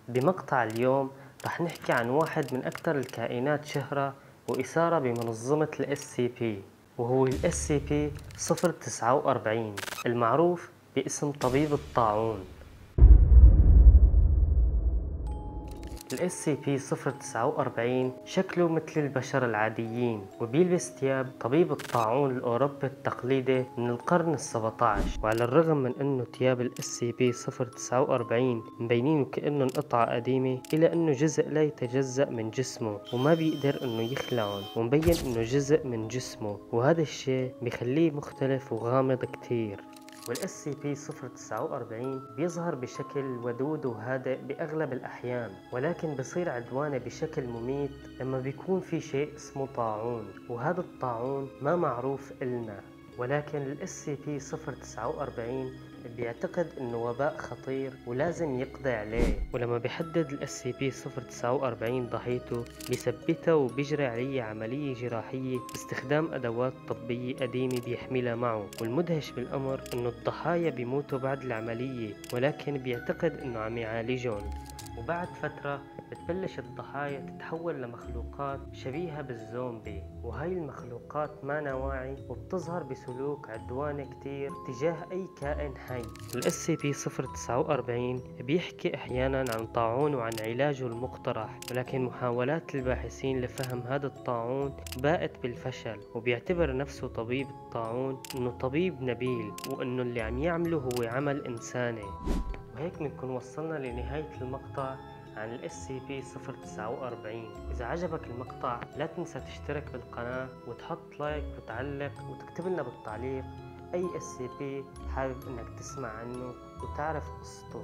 بمقطع اليوم رح نحكي عن واحد من أكثر الكائنات شهرة وإثارة بمنظمة ال SCP، وهو ال SCP-049 المعروف باسم طبيب الطاعون. ال SCP-049 شكله مثل البشر العاديين، وبيلبس ثياب طبيب الطاعون الأوروبي التقليدي من القرن ال17. وعلى الرغم من أنه ثياب ال SCP-049 مبينين وكأنهم قطعة قديمة، إلا أنه جزء لا يتجزأ من جسمه وما بيقدر أنه يخلعهم، ومبين أنه جزء من جسمه، وهذا الشيء بيخليه مختلف وغامض كتير. وال SCP-049 بيظهر بشكل ودود وهادئ بأغلب الأحيان، ولكن بصير عدواني بشكل مميت لما بيكون في شيء اسمه طاعون، وهذا الطاعون ما معروف إلنا. ولكن ال SCP-049 بيعتقد انه وباء خطير ولازم يقضي عليه، ولما بيحدد ال SCP-049 ضحيته بيثبتها وبيجري عليه عملية جراحية باستخدام ادوات طبية قديمة بيحملها معه. والمدهش بالامر انه الضحايا بيموتوا بعد العملية، ولكن بيعتقد انه عم يعالجهم. وبعد فترة بتبلش الضحايا تتحول لمخلوقات شبيهة بالزومبي، وهاي المخلوقات ما واعي وبتظهر بسلوك عدواني كتير تجاه أي كائن حي. ال SCP-049 بيحكي أحيانا عن طاعون وعن علاجه المقترح، ولكن محاولات الباحثين لفهم هذا الطاعون باءت بالفشل، وبيعتبر نفسه طبيب الطاعون إنه طبيب نبيل، وإنه اللي عم يعمله هو عمل إنساني. وهيك بنكون وصلنا لنهاية المقطع عن ال SCP-049. إذا عجبك المقطع لا تنسى تشترك بالقناة وتحط لايك وتعلق وتكتب لنا بالتعليق أي SCP حابب إنك تسمع عنه وتعرف قصته.